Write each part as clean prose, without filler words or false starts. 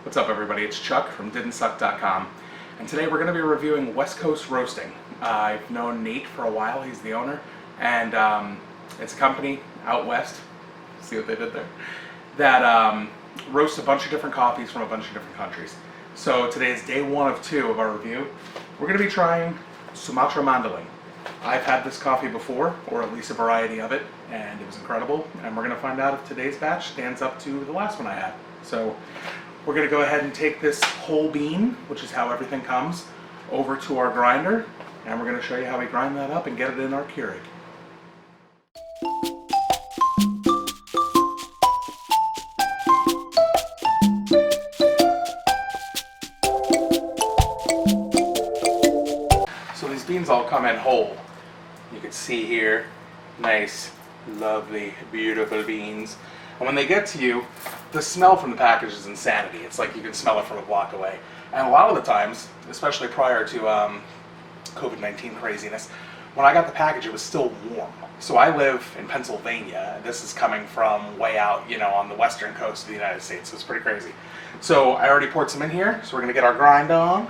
What's up, everybody? It's Chuck from DIDNsuck.com, and today we're going to be reviewing West Coast Roasting. I've known Nate for a while. He's the owner, and it's a company out west. See what they did there? That roasts a bunch of different coffees from a bunch of different countries. So today is day 1 of 2 of our review. We're going to be trying Sumatra Mandehling. I've had this coffee before, or at least a variety of it, and it was incredible. And we're going to find out if today's batch stands up to the last one I had. So we're going to go ahead and take this whole bean, which is how everything comes, over to our grinder, and we're going to show you how we grind that up and get it in our Keurig. So these beans all come in whole. You can see here, nice, lovely, beautiful beans. And when they get to you, the smell from the package is insanity. It's like you can smell it from a block away. And a lot of the times, especially prior to COVID-19 craziness, when I got the package, it was still warm. So I live in Pennsylvania. This is coming from way out, on the western coast of the United States. So it's pretty crazy. So I already poured some in here. So we're going to get our grind on.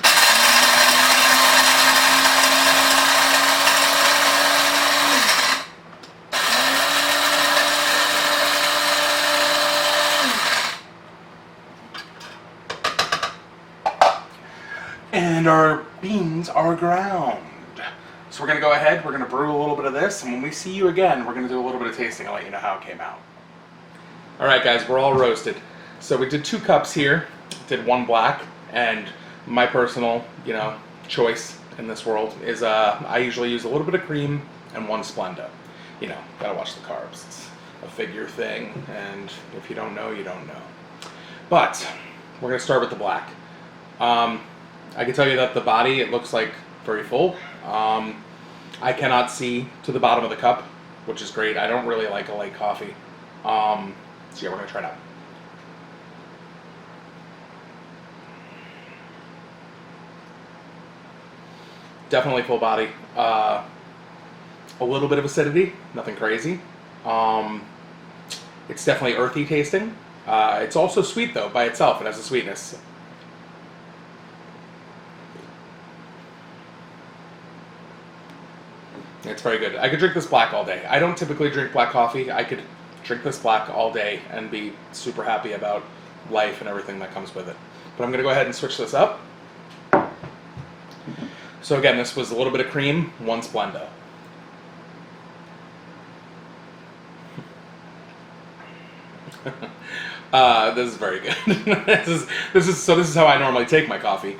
And our beans are ground. So we're going to go ahead, we're going to brew a little bit of this, and when we see you again, we're going to do a little bit of tasting and let you know how it came out. Alright guys, we're all roasted. So we did 2 cups here, did 1 black, and my personal, choice in this world is I usually use a little bit of cream and 1 Splenda. Gotta watch the carbs. It's a figure thing, and if you don't know, you don't know. But we're going to start with the black. I can tell you that the body, it looks like very full. I cannot see to the bottom of the cup, which is great. I don't really like a light coffee. So yeah, we're going to try it out. Definitely full body. A little bit of acidity, nothing crazy. It's definitely earthy tasting. It's also sweet though, by itself. It has a sweetness. It's very good. I could drink this black all day. I don't typically drink black coffee. I could drink this black all day and be super happy about life and everything that comes with it. But I'm going to go ahead and switch this up. So again, this was a little bit of cream, 1 Splenda. This is very good. This is how I normally take my coffee.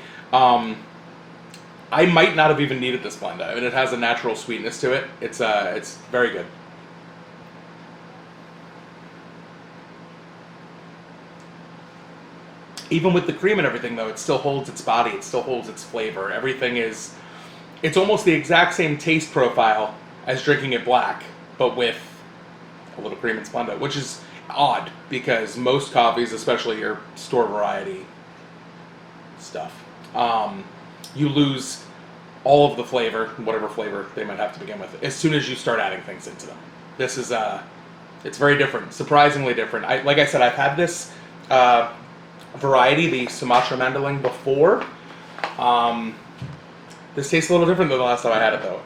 I might not have even needed the Splenda. I mean, it has a natural sweetness to it. It's very good. Even with the cream and everything, though, it still holds its body. It still holds its flavor. Everything is... It's almost the exact same taste profile as drinking it black, but with a little cream and Splenda, which is odd because most coffees, especially your store variety stuff, you lose all of the flavor, whatever flavor they might have to begin with, as soon as you start adding things into them. This is, it's very different, surprisingly different. Like I said, I've had this variety, the Sumatra Mandehling, before. This tastes a little different than the last time I had it, though.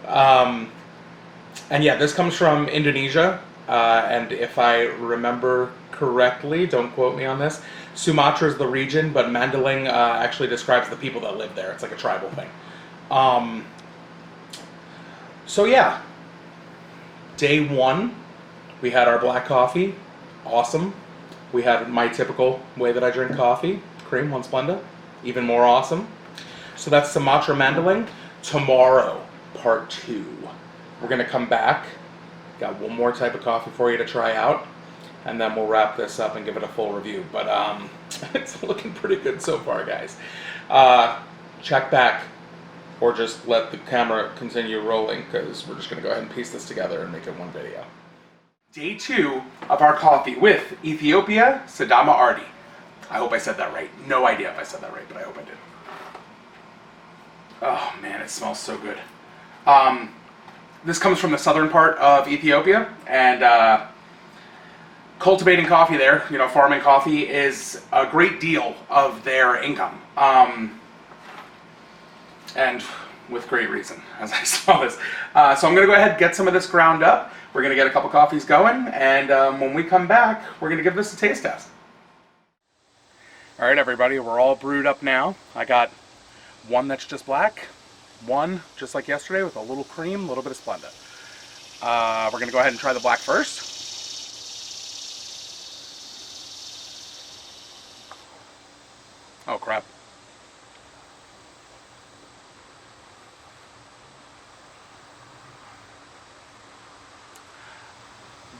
And yeah, this comes from Indonesia, and if I remember correctly, don't quote me on this, Sumatra is the region, but Mandehling actually describes the people that live there. It's like a tribal thing. So yeah, day 1, we had our black coffee, awesome. We had my typical way that I drink coffee, cream, 1 Splenda, even more awesome. So that's Sumatra Mandehling. Tomorrow, part 2, we're gonna come back, got 1 more type of coffee for you to try out, and then we'll wrap this up and give it a full review. But it's looking pretty good so far, guys. Check back, or just let the camera continue rolling, because we're just going to go ahead and piece this together and make it 1 video. Day 2 of our coffee with Ethiopia Sidama Ardi. I hope I said that right. No idea if I said that right, but I hope I did. Oh man, it smells so good. This comes from the southern part of Ethiopia, and cultivating coffee there, farming coffee is a great deal of their income. And with great reason, as I saw this. So I'm going to go ahead and get some of this ground up. We're going to get a couple coffees going, and when we come back, we're going to give this a taste test. All right, everybody, we're all brewed up now. I got one that's just black, one just like yesterday with a little cream, a little bit of Splenda. We're going to go ahead and try the black first. Oh, crap.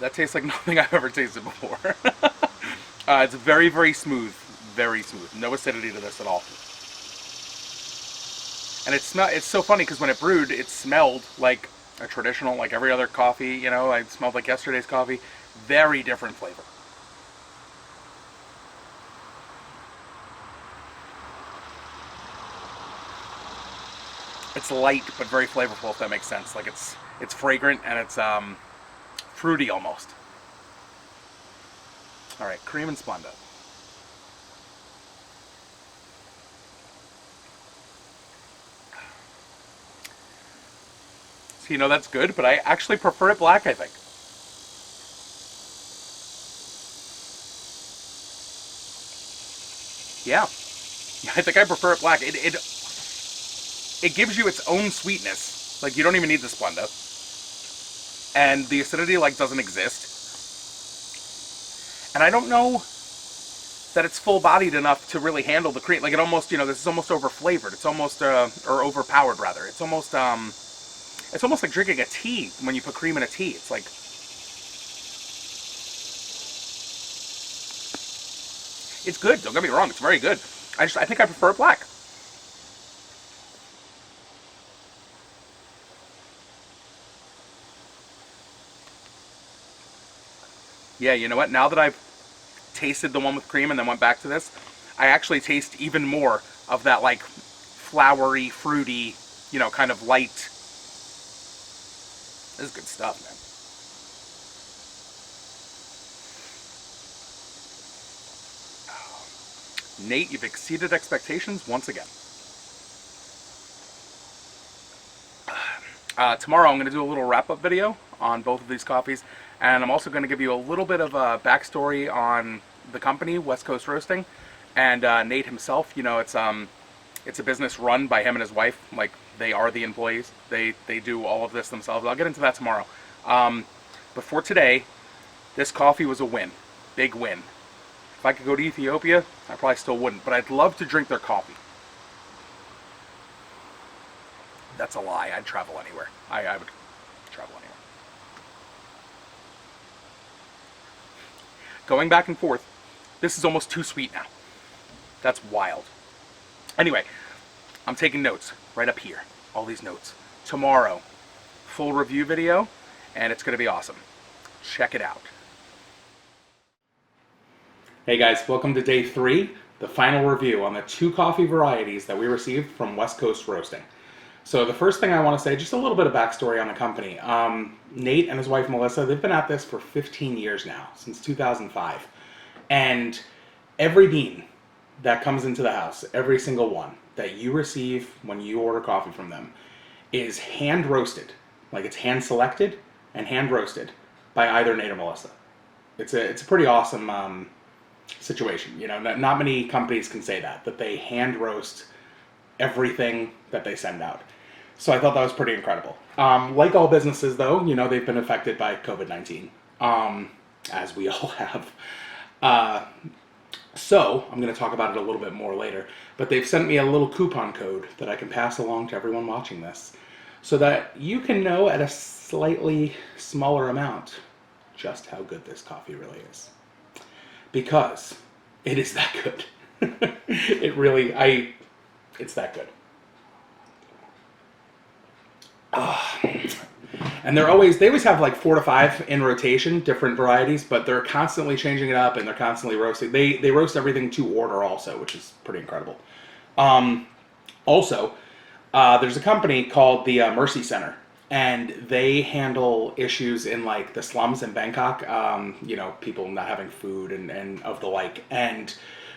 That tastes like nothing I've ever tasted before. It's very, very smooth. Very smooth. No acidity to this at all. And it's so funny because when it brewed, it smelled like a traditional, like every other coffee, it smelled like yesterday's coffee. Very different flavor. It's light, but very flavorful, if that makes sense. Like it's fragrant and it's fruity almost. All right, cream and Splenda. So, that's good, but I actually prefer it black, I think. Yeah, I think I prefer it black. It gives you its own sweetness. Like, you don't even need the Splenda. And the acidity, doesn't exist. And I don't know that it's full-bodied enough to really handle the cream. Like, it almost, this is almost over-flavored. It's almost, or overpowered, rather. It's almost like drinking a tea when you put cream in a tea. It's like... It's good, don't get me wrong. It's very good. I think I prefer it black. Yeah, you know what? Now that I've tasted the one with cream and then went back to this, I actually taste even more of that, flowery, fruity, kind of light. This is good stuff, man. Nate, you've exceeded expectations once again. Tomorrow I'm going to do a little wrap-up video on both of these coffees, and I'm also going to give you a little bit of a backstory on the company, West Coast Roasting, and Nate himself. It's a business run by him and his wife. Like, they are the employees. They do all of this themselves. I'll get into that tomorrow. But for today, this coffee was a win. Big win. If I could go to Ethiopia, I probably still wouldn't, but I'd love to drink their coffee. That's a lie. I'd travel anywhere. I would travel anywhere. Going back and forth, this is almost too sweet now. That's wild. Anyway, I'm taking notes right up here. All these notes. Tomorrow, full review video, and it's going to be awesome. Check it out. Hey guys, welcome to day 3, the final review on the 2 coffee varieties that we received from West Coast Roasting. So the first thing I want to say, just a little bit of backstory on the company. Nate and his wife Melissa, they've been at this for 15 years now, since 2005. And every bean that comes into the house, every single one that you receive when you order coffee from them, is hand roasted. Like, it's hand selected and hand roasted by either Nate or Melissa. It's a pretty awesome situation. Not many companies can say that they hand roast everything that they send out. So I thought that was pretty incredible. Like all businesses, though, they've been affected by COVID-19, as we all have. So I'm going to talk about it a little bit more later. But they've sent me a little coupon code that I can pass along to everyone watching this, so that you can know at a slightly smaller amount just how good this coffee really is. Because it is that good. It's that good. And they always have like 4 to 5 in rotation, different varieties, but they're constantly changing it up and they're constantly roasting. They roast everything to order also, which is pretty incredible. Also, there's a company called the Mercy Center and they handle issues in like the slums in Bangkok, you know, people not having food and of the like. And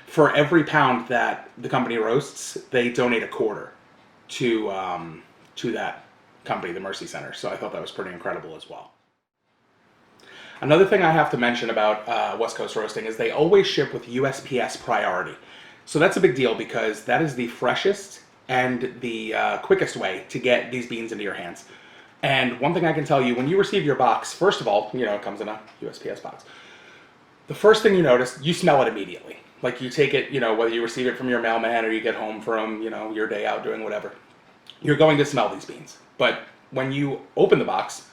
for every pound that the company roasts, they donate a quarter to that company, the Mercy Center. So I thought that was pretty incredible as well. Another thing I have to mention about West Coast roasting is they always ship with USPS priority. So that's a big deal because that is the freshest and the quickest way to get these beans into your hands. And one thing I can tell you, when you receive your box, first of all, you know, it comes in a USPS box. The first thing you notice, you smell it immediately. Like you take it, you know, whether you receive it from your mailman or you get home from, you know, your day out doing whatever, you're going to smell these beans. But when you open the box,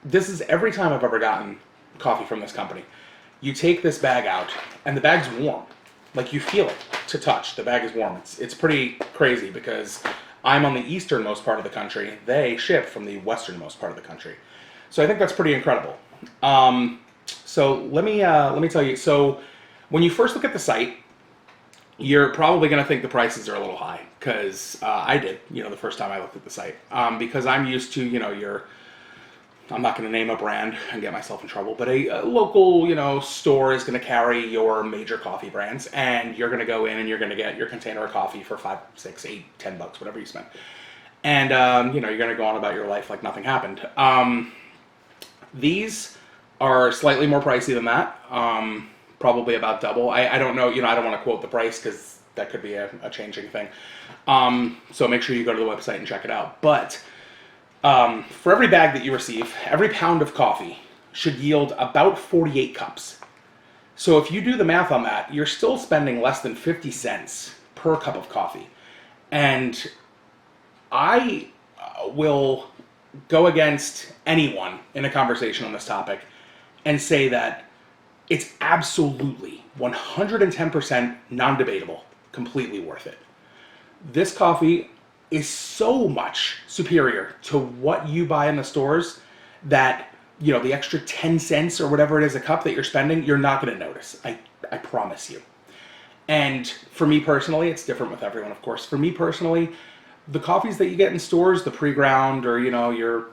this is every time I've ever gotten coffee from this company. You take this bag out and the bag's warm. Like you feel it to touch. The bag is warm. It's pretty crazy because I'm on the easternmost part of the country. They ship from the westernmost part of the country. So I think that's pretty incredible. So let me tell you. So when you first look at the site, you're probably going to think the prices are a little high because I did, you know, the first time I looked at the site because I'm used to, you know, I'm not going to name a brand and get myself in trouble, but a local, you know, store is going to carry your major coffee brands, and you're going to go in and you're going to get your container of coffee for $5, $6, $8, $10, whatever you spend. And, you know, you're going to go on about your life like nothing happened. These are slightly more pricey than that, probably about double. I don't know, you know, I don't want to quote the price because that could be a changing thing. So make sure you go to the website and check it out. But for every bag that you receive, every pound of coffee should yield about 48 cups. So if you do the math on that, you're still spending less than 50 cents per cup of coffee. And I will go against anyone in a conversation on this topic and say that it's absolutely 110% non-debatable, completely worth it. This coffee is so much superior to what you buy in the stores that, you know, the extra 10 cents or whatever it is a cup that you're spending, you're not going to notice. I promise you. And for me personally, it's different with everyone, of course. For me personally, the coffees that you get in stores, the pre-ground or, you know, your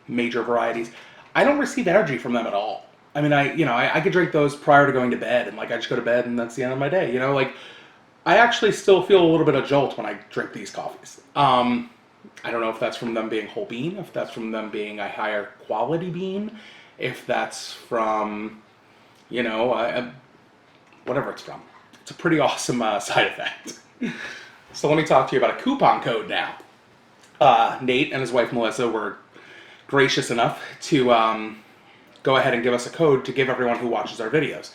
major varieties, I don't receive energy from them at all. I mean, I could drink those prior to going to bed, and like I just go to bed and that's the end of my day, you know, like I actually still feel a little bit of jolt when I drink these coffees. I don't know if that's from them being whole bean, if that's from them being a higher quality bean, if that's from, you know, whatever it's from. It's a pretty awesome side effect. So let me talk to you about a coupon code now. Nate and his wife Melissa were gracious enough to go ahead and give us a code to give everyone who watches our videos.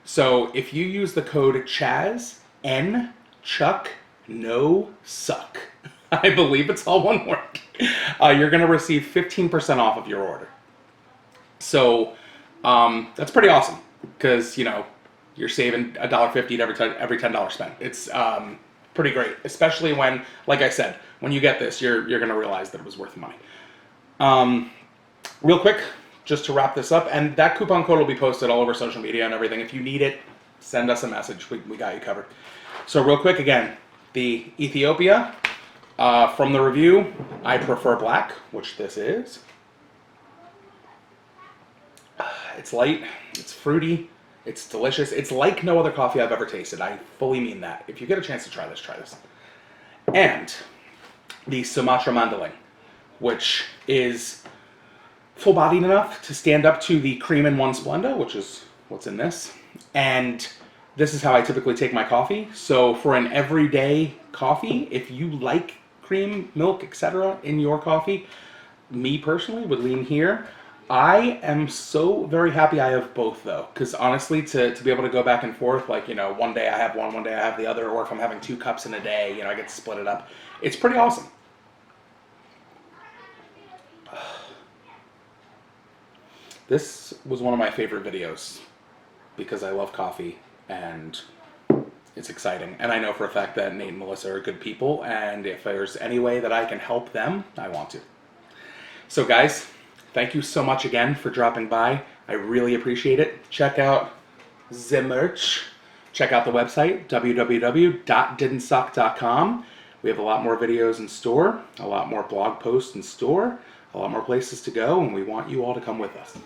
So if you use the code Chaz, N Chuck No Suck, I believe it's all one word, you're going to receive 15% off of your order. So that's pretty awesome because, you know, you're saving $1.50 every $10 spent. It's pretty great, especially when, like I said, when you get this, you're going to realize that it was worth the money. Real quick, just to wrap this up, and that coupon code will be posted all over social media and everything. If you need it, send us a message. We got you covered. So real quick, again, the Ethiopia, from the review, I prefer black, which this is. It's light, it's fruity, it's delicious. It's like no other coffee I've ever tasted. I fully mean that. If you get a chance to try this, try this. And the Sumatra Mandehling, which is full-bodied enough to stand up to the Cream in One Splenda, which is what's in this. And this is how I typically take my coffee. So for an everyday coffee, if you like cream, milk, etc. in your coffee, me personally would lean here. I am so very happy I have both though, because honestly, to be able to go back and forth, like, you know, one day I have one day I have the other, or if I'm having 2 cups in a day, you know, I get to split it up. It's pretty awesome. This was one of my favorite videos because I love coffee and it's exciting. And I know for a fact that Nate and Melissa are good people, and if there's any way that I can help them, I want to. So guys, thank you so much again for dropping by. I really appreciate it. Check out the merch. Check out the website, www.didnsuck.com. We have a lot more videos in store, a lot more blog posts in store. a lot more places to go, and we want you all to come with us.